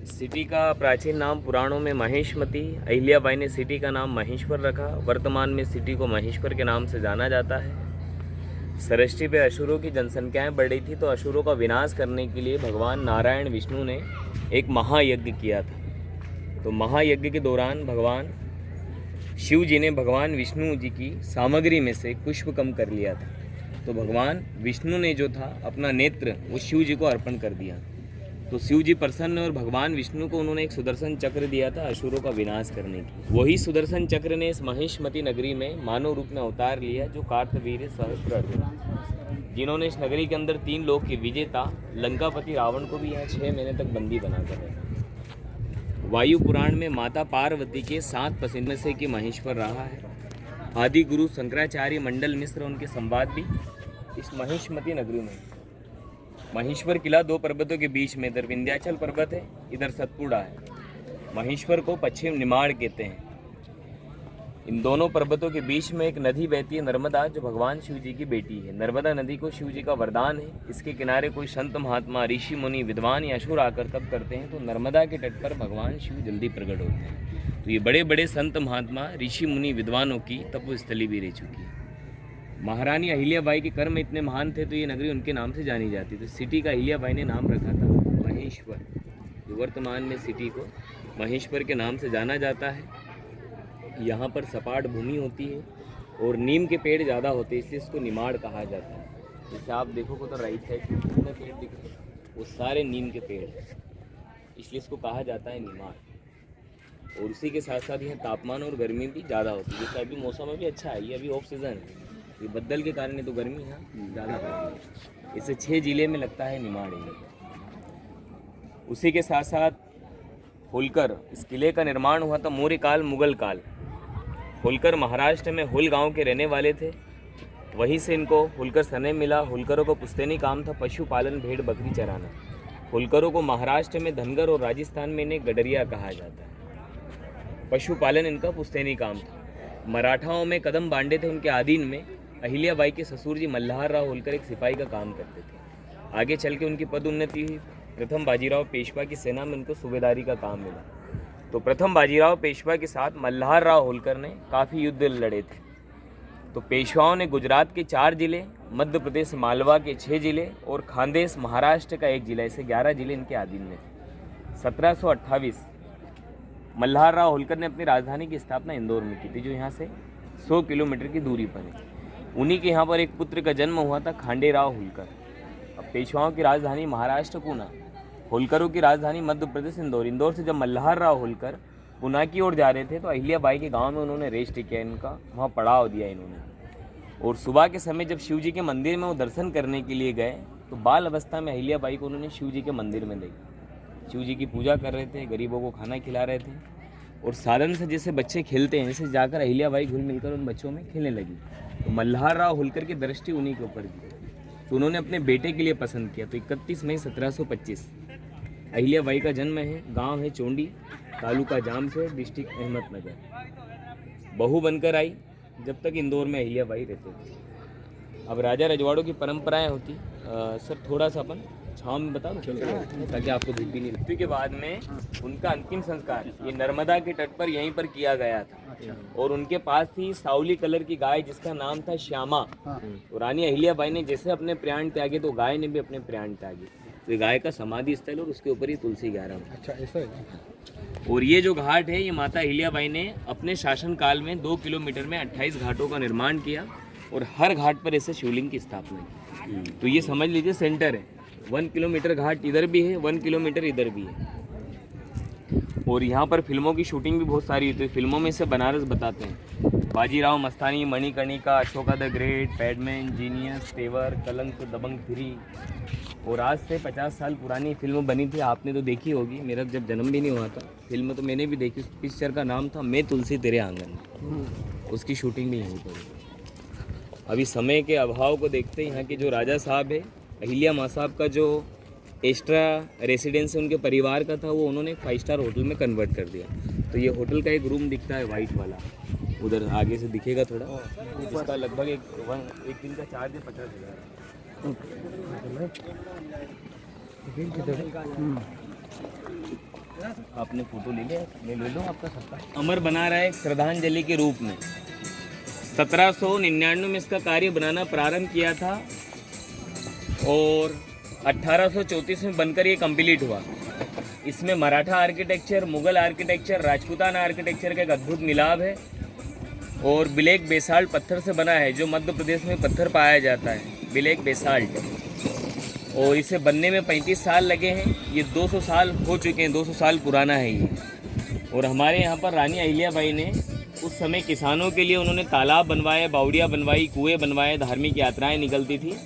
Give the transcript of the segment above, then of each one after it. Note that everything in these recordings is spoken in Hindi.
सिटी का प्राचीन नाम पुराणों में महेशमती, अहिल्याबाई ने सिटी का नाम महेश्वर रखा। वर्तमान में सिटी को महेश्वर के नाम से जाना जाता है। सृष्टि पे असुरों की जनसंख्याएं बढ़ रही थी, तो असुरों का विनाश करने के लिए भगवान नारायण विष्णु ने एक महायज्ञ किया था। तो महायज्ञ के दौरान भगवान शिव जी ने भगवान विष्णु जी की सामग्री में से पुष्प कम कर लिया था। तो भगवान विष्णु ने जो था अपना नेत्र वो शिव जी को अर्पण कर दिया। तो शिव जी प्रसन्न और भगवान विष्णु को उन्होंने एक सुदर्शन चक्र दिया था असुरों का विनाश करने की। वही सुदर्शन चक्र ने इस महेशमती नगरी में मानव रूप में अवतार लिया, जो कार्तवीर्य सहस्त्र, जिन्होंने इस नगरी के अंदर 3 लोक के विजेता लंकापति रावण को भी यहाँ 6 महीने तक बंदी बनाकर रखा। वायु पुराण में माता पार्वती के 7 पसंद में से कि महेश्वर रहा है। आदि गुरु शंकराचार्य मंडल मिश्र उनके संवाद भी इस महेशमती नगरी में। महेश्वर किला 2 पर्वतों के बीच में, इधर विंध्याचल पर्वत है, इधर सतपुड़ा है। महेश्वर को पश्चिम निमाड़ कहते हैं। इन दोनों पर्वतों के बीच में एक नदी बहती है, नर्मदा, जो भगवान शिव जी की बेटी है। नर्मदा नदी को शिव जी का वरदान है। इसके किनारे कोई संत महात्मा, ऋषि मुनि, विद्वान या असुर आकर तप करते हैं तो नर्मदा के तट पर भगवान शिव जल्दी प्रकट होते हैं। तो ये बड़े बड़े संत महात्मा, ऋषि मुनि, विद्वानों की तपोस्थली भी रह चुकी है। महारानी अहिल्याबाई के कर्म इतने महान थे तो ये नगरी उनके नाम से जानी जाती। तो सिटी का अहिल्याबाई ने नाम रखा था महेश्वर, जो वर्तमान में सिटी को महेश्वर के नाम से जाना जाता है। यहाँ पर सपाट भूमि होती है और नीम के पेड़ ज़्यादा होते हैं, इसलिए इसको निमाड़ कहा जाता है। जैसे आप देखोगे तो राइट साइड में कितने पेड़ दिख रहे हैं, वो सारे नीम के पेड़ हैं, इसलिए इसको कहा जाता है निमाड़। और उसी के साथ साथ यहाँ तापमान और गर्मी भी ज़्यादा होती है। जैसे अभी मौसम भी अच्छा है, ये अभी ऑफ सीज़न है, ये बदल के कारण तो गर्मी यहाँ ज़्यादा पड़ती है। इसे 6 जिले में लगता है निमाड़ एरिया। उसी के साथ साथ होलकर, इस किले का निर्माण हुआ था मौर्य काल, मुगल काल। होलकर महाराष्ट्र में हुल गांव के रहने वाले थे, वहीं से इनको होलकर सरनेम मिला। होलकरों को पुश्तैनी काम था पशुपालन, भेड़ बकरी चराना। होलकरों को महाराष्ट्र में धनगर और राजस्थान में इन्हें गडरिया कहा जाता है। पशुपालन इनका पुश्तैनी काम था। मराठाओं में कदम बांडे थे, उनके अधीन में अहिल्याबाई के ससुर जी मल्हार राव होलकर एक सिपाही का काम करते थे। आगे चल के उनकी पदोन्नति हुई। प्रथम बाजीराव पेशवा की सेना में उनको सूबेदारी का काम मिला। तो प्रथम बाजीराव पेशवा के साथ मल्हार राव होलकर ने काफ़ी युद्ध लड़े थे। तो पेशवाओं ने गुजरात के 4 जिले, मध्य प्रदेश मालवा के 6 जिले और खानदेश महाराष्ट्र का 1 जिला, ऐसे 11 जिले इनके अधीन में थे। 1728 मल्हार राव होलकर ने अपनी राजधानी की स्थापना इंदौर में की थी, जो यहाँ से 100 किलोमीटर की दूरी पर है। उन्हीं के यहाँ पर एक पुत्र का जन्म हुआ था, खांडे राव होलकर। अब पेशवाओं की राजधानी महाराष्ट्र पूना, होलकरों की राजधानी मध्य प्रदेश इंदौर। इंदौर से जब मल्हार राव होलकर पुना की ओर जा रहे थे तो अहिल्याबाई के गांव में उन्होंने रेस्ट किया, इनका वहाँ पड़ाव दिया इन्होंने। और सुबह के समय जब शिव जी के मंदिर में वो दर्शन करने के लिए गए तो बाल अवस्था में अहिल्याबाई को उन्होंने शिव जी के मंदिर में देखा। शिव जी की पूजा कर रहे थे, गरीबों को खाना खिला रहे थे और साधन से जैसे बच्चे खेलते हैं, जैसे जाकर अहिल्याबाई घुल मिलकर उन बच्चों में खेलने लगी। तो मल्हार राव होलकर की दृष्टि उन्हीं के ऊपर की, तो उन्होंने अपने बेटे के लिए पसंद किया। तो 31 मई 1725 अहिल्याबाई का जन्म है। गांव है चोंडी, तालुका जामशेद, डिस्ट्रिक्ट अहमदनगर। बहू बनकर आई जब तक इंदौर में अहिल्याबाई रहते थे। अब राजा रजवाड़ों की परंपराएं होती। सर थोड़ा सा अपन छाँव में बता दो ताकि आपको धूप भी नहीं लगती। के बाद में उनका अंतिम संस्कार ये नर्मदा के तट पर यहीं पर किया गया था। और उनके पास थी सावली कलर की गाय जिसका नाम था श्यामा। तो रानी अहिल्याबाई ने जैसे अपने प्राण त्यागे तो गाय ने भी अपने प्राण त्यागे। तो गाय का समाधि स्थल और उसके ऊपर ही तुलसी ग्यारह। अच्छा ऐसा है। और ये जो घाट है ये माता अहिल्याबाई ने अपने शासन काल में 2 किलोमीटर में 28 घाटों का निर्माण किया और हर घाट पर ऐसे शिवलिंग की स्थापना की। तो ये समझ लीजिए सेंटर है। 1 किलोमीटर घाट इधर भी है, 1 किलोमीटर इधर भी है। और यहाँ पर फिल्मों की शूटिंग भी बहुत सारी होती है। फिल्मों में से बनारस बताते हैं। Bajirao Mastani, Manikarnika, Ashoka the great, Padman, genius, Tevar, Kalank, दबंग 3। और आज से 50 साल पुरानी फिल्म बनी थी, आपने तो देखी होगी। मेरा जब जन्म भी नहीं हुआ था, फिल्म तो मैंने भी देखी। उस पिक्चर का नाम था मैं तुलसी तेरे आंगन। उसकी शूटिंग भी यहीं पर। अभी समय के अभाव को देखते यहाँ के जो राजा साहब है, अहिल्या माँ साहब का जो एक्स्ट्रा रेसिडेंस उनके परिवार का था वो उन्होंने 5 स्टार होटल में कन्वर्ट कर दिया। तो ये होटल का एक रूम दिखता है वाइट वाला, उधर आगे से दिखेगा थोड़ा, जिसका लगभग एक दिन का चार्ज है 50,000। आपने फोटो ले लिया, मैं ले लूँ आपका सबका। अमर बना रहा है एक श्रद्धांजलि के रूप में। 1799 में इसका कार्य बनाना प्रारंभ किया था और 1834 में बनकर ये कंप्लीट हुआ। इसमें Maratha architecture, Mughal architecture, Rajputana architecture का एक अद्भुत मिलाप है और ब्लैक बेसाल्ट पत्थर से बना है, जो मध्य प्रदेश में पत्थर पाया जाता है, ब्लैक बेसाल्ट। और इसे बनने में 35 साल लगे हैं। ये 200 साल हो चुके हैं, 200 साल पुराना है ये। और हमारे यहाँ पर रानी अहिल्याबाई ने उस समय किसानों के लिए उन्होंने तालाब बनवाए, बावड़ियाँ बनवाई, कुएँ बनवाए, धार्मिक यात्राएं निकलती थी।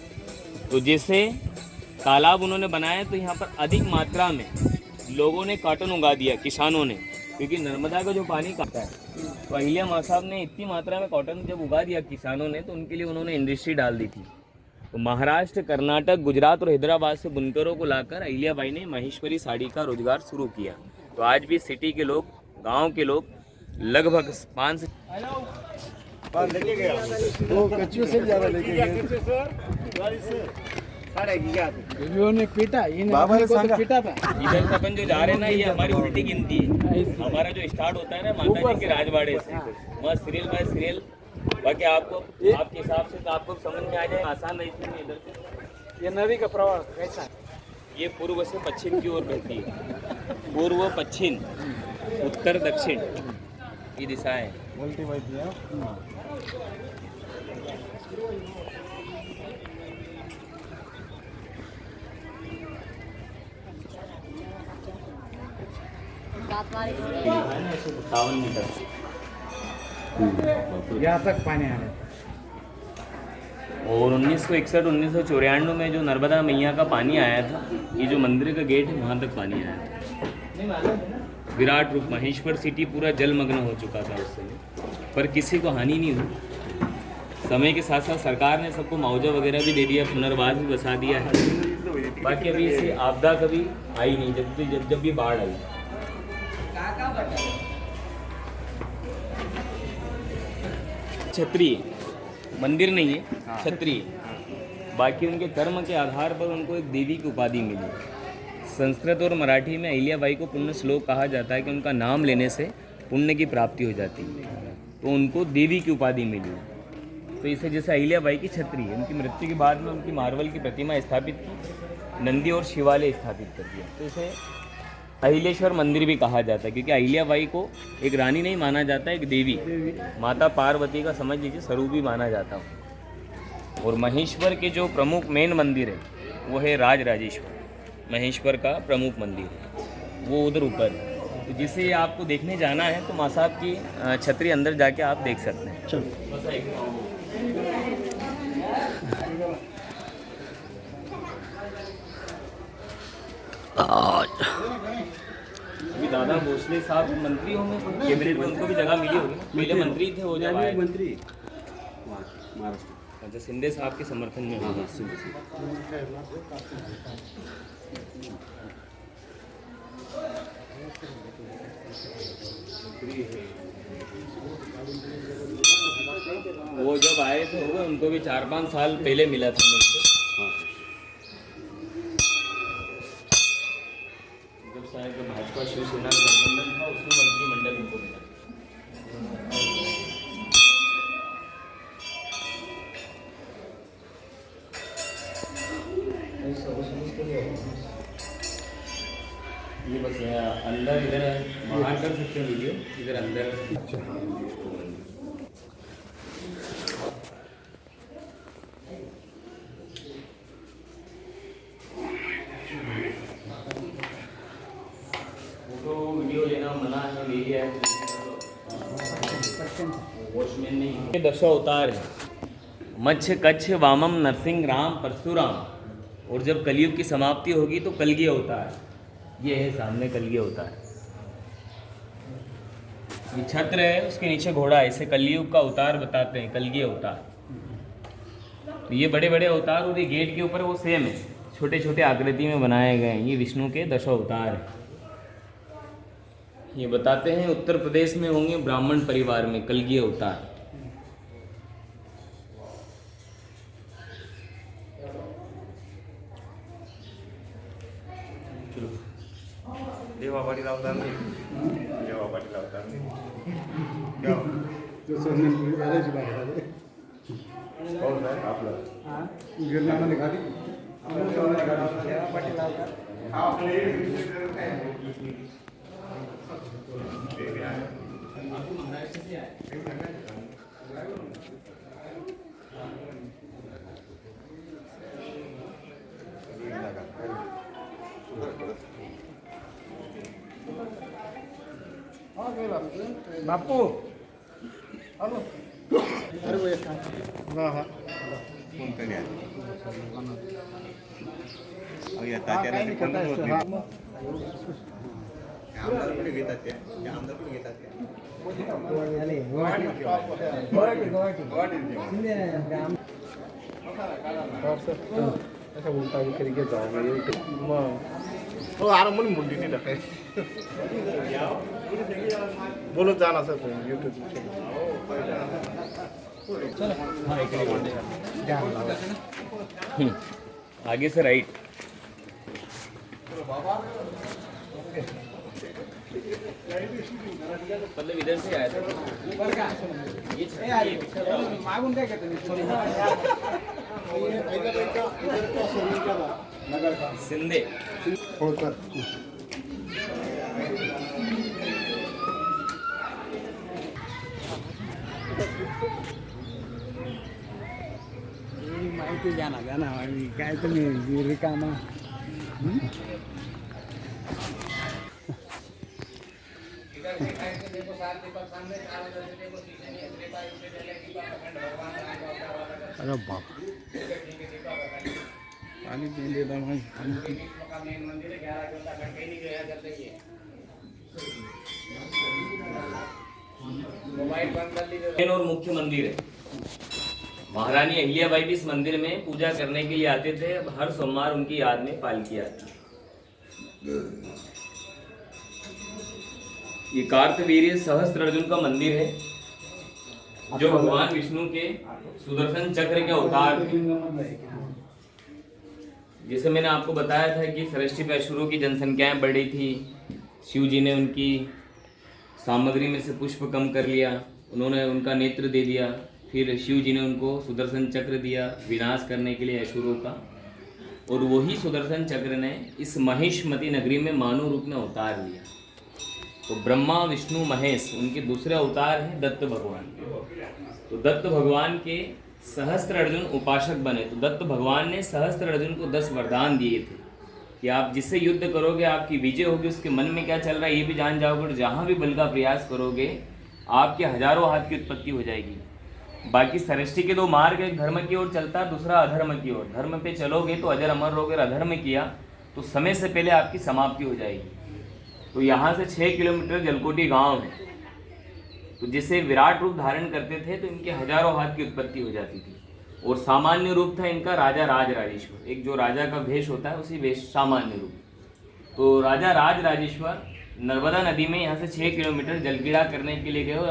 तो जैसे तालाब उन्होंने बनाया तो यहाँ पर अधिक मात्रा में लोगों ने कॉटन उगा दिया, किसानों ने, क्योंकि नर्मदा का जो पानी आता है। तो अहिल्या माँ साहब ने इतनी मात्रा में कॉटन जब उगा दिया किसानों ने, तो उनके लिए उन्होंने इंडस्ट्री डाल दी थी। तो महाराष्ट्र, कर्नाटक, गुजरात और हैदराबाद से बुनकरों को लाकर अहिल्याबाई ने महेश्वरी साड़ी का रोजगार शुरू किया। तो आज भी सिटी के लोग, गांव के लोग लगभग 5 से लेके गया वो कच्चू से ज्यादा लेके गया ने पीटा बाबा ने तो पीटा था। इधर से अपन जो जा रहे हैं ना, ये हमारी उल्टी गिनती है। हमारा जो स्टार्ट होता है ना माता जी के राजवाड़े से, वहाँ सीरियल बाय सीरियल। बाकी आपको आपके हिसाब से तो आपको समझ में आ जाए, आसान नहीं थी। इधर से ये नदी का प्रवाह कैसा है? ये पूर्व से पश्चिम की ओर बहती है। पूर्व, पश्चिम, उत्तर, दक्षिण, ये दिशाएं। उल्टी बात दिया। है ना 157 मीटर यहाँ तक पानी आ रहा है। और 1961-1994 में जो नर्मदा मैया का पानी आया था, ये जो मंदिर का गेट है वहाँ तक पानी आया था। विराट रूप महेश्वर सिटी पूरा जलमग्न हो चुका था उस समय, पर किसी को हानि नहीं हुई। समय के साथ साथ सरकार ने सबको मुआवजा वगैरह भी दे दिया, पुनर्वास भी बसा दिया है। बाकी अभी ऐसी आपदा कभी आई नहीं, जब भी बाढ़ आई। क्षत्रिय मंदिर नहीं है, क्षत्रिय। बाकी उनके कर्म के आधार पर उनको एक देवी की उपाधि मिली। संस्कृत और मराठी में अहिल्याबाई को पुण्य श्लोक कहा जाता है कि उनका नाम लेने से पुण्य की प्राप्ति हो जाती है, तो उनको देवी की उपाधि मिली। तो इसे जैसे अहिल्याबाई की क्षत्रिय, उनकी मृत्यु के बाद में उनकी मार्बल की प्रतिमा स्थापित की, नंदी और शिवालय स्थापित कर दिया। तो इसे अहिलेश्वर मंदिर भी कहा जाता है, क्योंकि अहिल्याबाई को एक रानी नहीं माना जाता, एक देवी, माता पार्वती का समझ लीजिए स्वरूप ही माना जाता है। और महेश्वर के जो प्रमुख मेन मंदिर है वो है राजराजेश्वर। महेश्वर का प्रमुख मंदिर है वो उधर ऊपर है। तो जिसे आपको देखने जाना है तो माँ साहब की छतरी अंदर जाके आप देख सकते हैं। चलो अभी दादा भोसले साहब मंत्री होंगे, कैबिनेट में उनको भी जगह मिली होगी। पहले मंत्री थे, हो जाए मंत्री महाराष्ट्र। अच्छा, शिंदे साहब के समर्थन में। हाँ, वो जब आए थे होगा, उनको भी 4-5 साल पहले मिला था मुझसे। जब शायद भाजपा शिवसेना का गठबंधन था, उसमें मंत्रिमंडल उनको मिला। ये बस अंदर, इधर बाहर कर सकते हैं वीडियो, इधर अंदर। फोटो वीडियो लेना मना है, ले लिया है वॉचमैन नहीं। ये दशा अवतार है, मत्स्य, कच्छ, वामम, नरसिंह, राम, परशुराम। और जब कलयुग की समाप्ति होगी तो कलगी अवतार, ये है सामने कलगी अवतार। ये छत्र है, उसके नीचे घोड़ा है, इसे कलयुग का अवतार बताते हैं, कलगी अवतार। तो ये बड़े बड़े अवतार और ये गेट के ऊपर वो सेम है, छोटे छोटे आकृति में बनाए गए हैं। ये विष्णु के 10 अवतार हैं। ये बताते हैं उत्तर प्रदेश में होंगे ब्राह्मण परिवार में कलगी अवतार। चलो देवा बाड़ी राव जो सरनेम पूरी पहले से बात है कौन है आप लोग हां गिरनामा ने गाड़ी पाटिल बापू हेलो अरे वो एक हां हां फोन कर लिया अब ये तात्याला ते फोन होत नाही आमदार कुठे घेतात ते आमदार कुठे घेतात ते ऐसा बोलता है करके जाओगे तो आराम मन मुंडी नहीं रखे बोलो जाना सर यूट्यूब आगे से राइट मतलब इधर से आया था मागून काय करते नगर का सिंधे होकर माहिती द्या ना काय तुम्ही रिकामा अरे बाप पानी पी लेता भाई और मुख्य मंदिर है। महारानी अहिल्याबाई भी इस मंदिर में पूजा करने के लिए आते थे। अब हर सोमवार उनकी याद में पालकी आती है। ये कार्तवीर्य सहस्त्रार्जुन का मंदिर है जो भगवान विष्णु के सुदर्शन चक्र के अवतार थे। जैसे मैंने आपको बताया था कि सृष्टि पे असुरों की जनसंख्याएं बढ़ रही थी, शिव जी ने उनकी सामग्री में से पुष्प कम कर लिया, उन्होंने उनका नेत्र दे दिया, फिर शिव जी ने उनको सुदर्शन चक्र दिया विनाश करने के लिए असुरों का, और वही सुदर्शन चक्र ने इस महिष्मती नगरी में मानव रूप में अवतार लिया। तो ब्रह्मा विष्णु महेश उनके दूसरे अवतार हैं दत्त भगवान। तो दत्त भगवान के सहस्त्र अर्जुन उपासक बने। तो दत्त भगवान ने सहस्त्र अर्जुन को 10 वरदान दिए थे कि आप जिससे युद्ध करोगे आपकी विजय होगी, उसके मन में क्या चल रहा है ये भी जान जाओगे, और जहाँ भी बल का प्रयास करोगे आपके हजारों हाथ की उत्पत्ति हो जाएगी। बाकी सृष्टि के 2 मार्ग, एक धर्म की ओर चलता है, दूसरा अधर्म की ओर। धर्म पे चलोगे तो अजर अमर रहोगे, अधर्म किया तो समय से पहले आपकी समाप्ति हो जाएगी। तो यहाँ से 6 किलोमीटर जलकोटी गांव है। तो जिसे विराट रूप धारण करते थे तो इनके हजारों हाथ की उत्पत्ति हो जाती थी। और सामान्य रूप था इनका राजा राज राजेश्वर, एक जो राजा का भेष होता है उसी भेष सामान्य रूप। तो राजा राज राजेश्वर नर्मदा नदी में यहाँ से 6 किलोमीटर जलक्रीड़ा करने के लिए गए और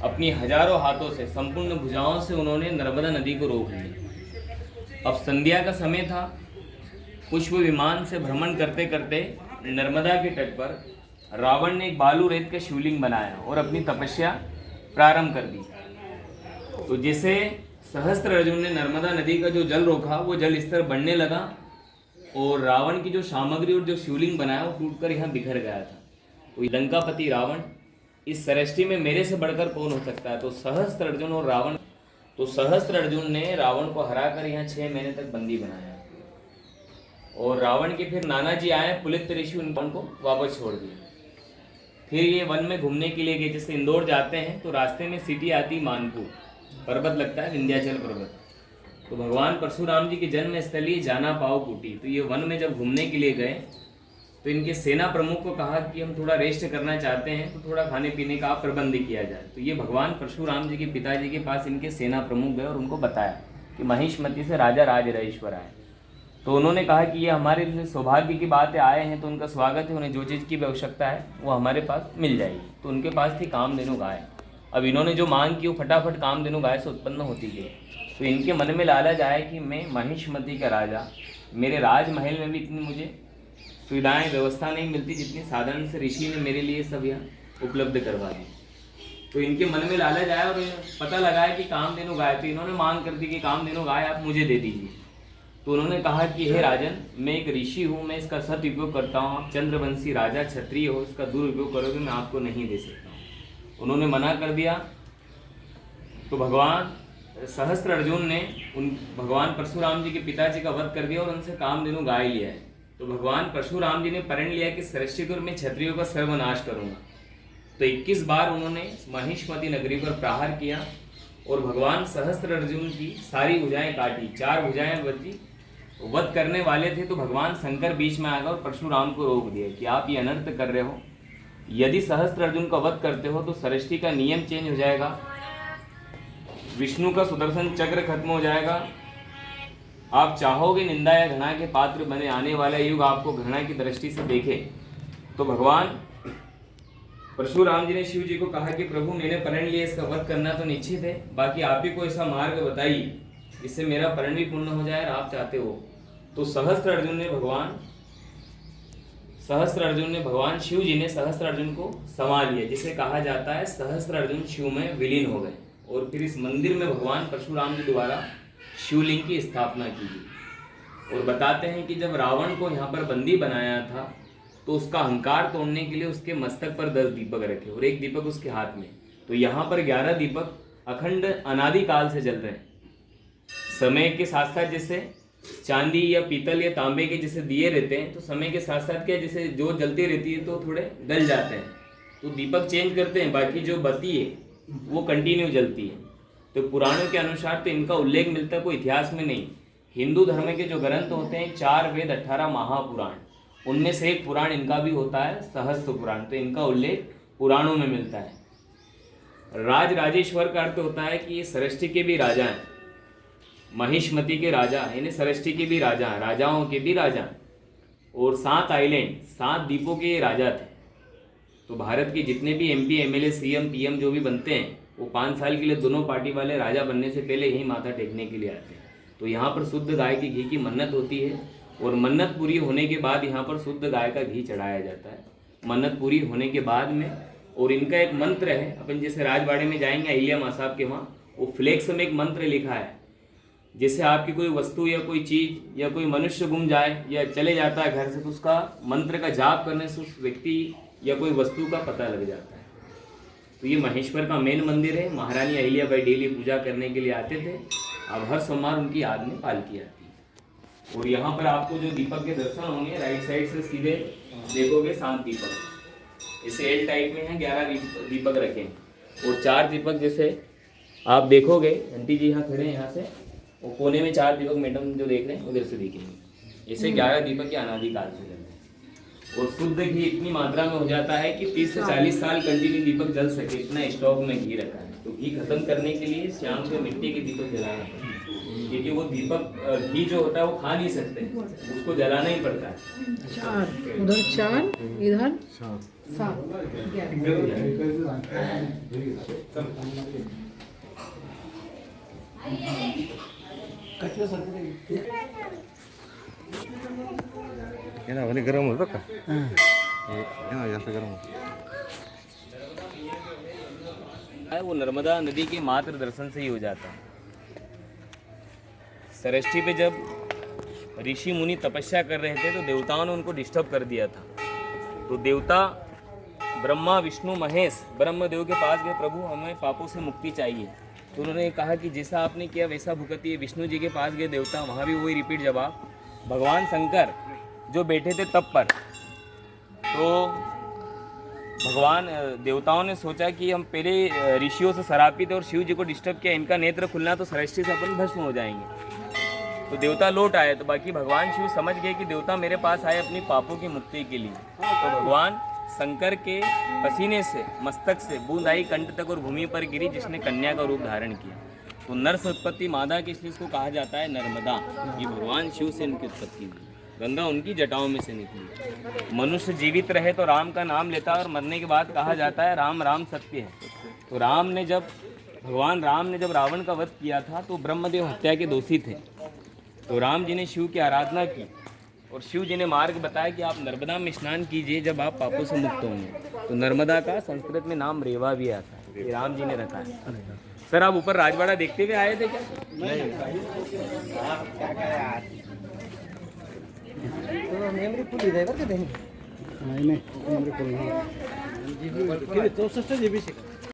अपनी हजारों हाथों से, संपूर्ण भुजाओं से उन्होंने नर्मदा नदी को रोक लिया। अब संध्या का समय था। पुष्प विमान से भ्रमण करते करते नर्मदा के तट पर रावण ने एक बालू रेत का शिवलिंग बनाया और अपनी तपस्या प्रारंभ कर दी। तो जिसे सहस्त्र अर्जुन ने नर्मदा नदी का जो जल रोका, वो जल स्तर बढ़ने लगा और रावण की जो सामग्री और जो शिवलिंग बनाया वो टूटकर यहाँ बिखर गया था। तो लंकापति रावण, इस सृष्टि में मेरे से बढ़कर कौन हो सकता है? तो सहस्त्र अर्जुन और रावण। तो सहस्त्र अर्जुन ने रावण को हराकर यहाँ 6 महीने तक बंदी बनाया। और रावण के फिर नाना जी आए, पुलित ऋषि, उनको वापस छोड़ दिया। फिर ये वन में घूमने के लिए गए। जैसे इंदौर जाते हैं तो रास्ते में सिटी आती मानपुर, पर्वत लगता है विंध्याचल पर्वत। तो भगवान परशुराम जी की जन्म स्थली जाना पाओ कुटी। तो ये वन में जब घूमने के लिए गए तो इनके सेना प्रमुख को कहा कि हम थोड़ा रेस्ट करना चाहते हैं, तो थोड़ा खाने पीने का प्रबंध किया जाए। तो ये भगवान परशुराम जी के पिताजी के पास इनके सेना प्रमुख गए और उनको बताया कि महिष्मती से राजा राज राजेश्वर आए। तो उन्होंने कहा कि ये हमारे लिए सौभाग्य की बात है, आए हैं तो उनका स्वागत है, उन्हें जो चीज़ की आवश्यकता है वो हमारे पास मिल जाएगी। तो उनके पास थी कामधेनु गाय। अब इन्होंने जो मांग की वो फटाफट कामधेनु गाय से उत्पन्न होती गई। तो इनके मन में लालच आया कि मैं महिष्मती का राजा, मेरे राजमहल में भी इतनी मुझे सुविधाएं व्यवस्था नहीं मिलती जितनी साधारण से ऋषि ने मेरे लिए सब यहाँ उपलब्ध करवा दी। तो इनके मन में लालच आया और पता लगाया कि कामधेनु गाय, तो इन्होंने मांग कर दी कि कामधेनु गाय आप मुझे दे दीजिए। तो उन्होंने कहा कि हे राजन, मैं एक ऋषि हूँ, मैं इसका सदुपयोग करता हूँ, आप चंद्रवंशी राजा क्षत्रिय हो, इसका दुरुपयोग करोगे मैं आपको नहीं दे सकता हूँ। उन्होंने मना कर दिया। तो भगवान सहस्त्र अर्जुन ने भगवान परशुराम जी के पिताजी का वध कर दिया और उनसे कामधेनु गाय लिया है। तो भगवान परशुराम जी ने प्रण लिया कि सृष्टि और मैं क्षत्रियों का सर्वनाश करूंगा। तो 21 बार उन्होंने महिष्मती नगरी पर प्रहार किया और भगवान सहस्त्र अर्जुन की सारी भुजाएं काटी, 4 भुजाएं बची, वध करने वाले थे। तो भगवान शंकर बीच में आ गए और परशुराम को रोक दिया कि आप ये अनर्थ कर रहे हो, यदि सहस्त्र अर्जुन का वध करते हो तो सृष्टि का नियम चेंज हो जाएगा, विष्णु का सुदर्शन चक्र खत्म हो जाएगा, आप चाहोगे निंदा या घृणा के पात्र बने, आने वाला युग आपको घृणा की दृष्टि से देखे। तो भगवान परशुराम जी ने शिव जी को कहा कि प्रभु मैंने प्रण लिया, इसका वध करना तो निश्चित है, बाकी आप ही को ऐसा मार्ग बताइए जिससे मेरा प्रण भी पूर्ण हो जाए और आप चाहते हो। तो सहस्त्र अर्जुन ने भगवान शिव जी ने सहस्त्र अर्जुन को संभाल लिया, जिसे कहा जाता है सहस्त्र अर्जुन शिव में विलीन हो गए। और फिर इस मंदिर में भगवान परशुराम जी द्वारा शिवलिंग की स्थापना की गई। और बताते हैं कि जब रावण को यहाँ पर बंदी बनाया था तो उसका अहंकार तोड़ने के लिए उसके मस्तक पर 10 दीपक रखे और एक दीपक उसके हाथ में। तो यहाँ पर 11 दीपक अखंड अनादिकाल से जल रहे हैं। समय के साथ साथ जैसे चांदी या पीतल या तांबे के जैसे दिए रहते हैं, तो समय के साथ साथ क्या जैसे जो जलती रहती है तो थोड़े गल जाते हैं, तो दीपक चेंज करते हैं, बाकी जो बत्ती है वो कंटिन्यू जलती है। तो पुराणों के अनुसार तो इनका उल्लेख मिलता है कोई इतिहास में नहीं। हिंदू धर्म के जो ग्रंथ होते हैं 4 वेद 18 महापुराण, उनमें से एक पुराण इनका भी होता है सहस्त्र पुराण, तो इनका उल्लेख पुराणों में मिलता है। राज राजेश्वर का अर्थ होता है कि ये सृष्टि के भी राजा हैं, महिष्मती के राजा, यानी सृष्टि के भी राजा हैं, राजाओं के भी राजा हैं। और 7 आइलैंड 7 द्वीपों के राजा थे। तो भारत के जितने भी MP MLA CM PM जो भी बनते हैं वो 5 साल के लिए दोनों पार्टी वाले राजा बनने से पहले यही माथा टेकने के लिए आते हैं। तो यहाँ पर शुद्ध गाय के घी की मन्नत होती है और मन्नत पूरी होने के बाद यहाँ पर शुद्ध गाय का घी चढ़ाया जाता है मन्नत पूरी होने के बाद में। और इनका एक मंत्र है, अपन जैसे राजवाड़े में जाएंगे अहिल्या माँ साहब के वहाँ, वो फ्लेक्स में एक मंत्र लिखा है, जैसे आपकी कोई वस्तु या कोई चीज़ या कोई मनुष्य गुम जाए या चले जाता है घर से, तो उसका मंत्र का जाप करने से उस व्यक्ति या कोई वस्तु का पता लग जाता है। तो ये महेश्वर का मेन मंदिर है। महारानी अहिल्याबाई डेली पूजा करने के लिए आते थे। अब हर सोमवार उनकी याद में पालकी आती है। और यहाँ पर आपको जो दीपक के दर्शन होंगे, राइट साइड से सीधे देखोगे 7 दीपक, इसे एल टाइप में है, 11 दीपक रखे और 4 दीपक जैसे आप देखोगे, आंटी जी यहाँ खड़े हैं, यहाँ से और कोने में 4 दीपक मैडम जो देख रहे हैं उधर से देखेंगे। इसे 11 दीपक के अनादिकाल से जल रहे हैं और शुद्ध घी इतनी मात्रा में हो जाता है कि 30 से 40 साल कंटिन्यू दीपक जल सके, इतना स्टॉक में घी रखा है। तो घी खत्म करने के लिए शाम को मिट्टी के दीपक जलाना है, क्योंकि वो दीपक घी जो होता है वो खा नहीं सकते, उसको जलाना ही पड़ता है। 4 उधर 4 इधर 7 येना भने गरम होतं का येना जास्त गरम होतं है वो नर्मदा नदी के मात्र दर्शन से ही हो जाता है। सृष्टि पे जब ऋषि मुनि तपस्या कर रहे थे तो देवताओं ने उनको डिस्टर्ब कर दिया था। तो देवता ब्रह्मा विष्णु महेश ब्रह्मदेव के पास गए, प्रभु हमें पापों से मुक्ति चाहिए। तो उन्होंने कहा कि जैसा आपने किया वैसा भुगतिए। विष्णु जी के पास गए देवता, वहाँ भी वही रिपीट जवाब। भगवान शंकर जो बैठे थे तप पर, तो भगवान देवताओं ने सोचा कि हम पहले ऋषियों से शरापित और शिव जी को डिस्टर्ब किया, इनका नेत्र खुलना तो सृष्टि से अपन भस्म हो जाएंगे। तो देवता लौट आए। तो बाकी भगवान शिव समझ गए कि देवता मेरे पास आए अपनी पापों की मुक्ति के लिए। तो भगवान शंकर के पसीने से मस्तक से बूंद आई कंठ तक और भूमि पर गिरी, जिसने कन्या का रूप धारण किया। तो नर से उत्पत्ति मादा के इसलिए इसको कहा जाता है नर्मदा। ये भगवान शिव से इनकी उत्पत्ति हुई, गंगा उनकी जटाओं में से निकली। मनुष्य जीवित रहे तो राम का नाम लेता है और मरने के बाद कहा जाता है राम राम सत्य है। तो भगवान राम ने जब रावण का वध किया था तो ब्रह्मदेव हत्या के दोषी थे। तो राम जी ने शिव की आराधना की और शिव जी ने मार्ग बताया कि आप नर्मदा में स्नान कीजिए जब आप पापों से मुक्त होंगे। तो नर्मदा का संस्कृत में नाम रेवा भी आता है, ये राम जी ने रखा है। सर आप ऊपर राजवाड़ा देखते हुए आए थे क्या? मेमरी फुल ಇದೆ ಬರ್ತಿದೆ नहीं नहीं मेरे को नहीं। 64 GB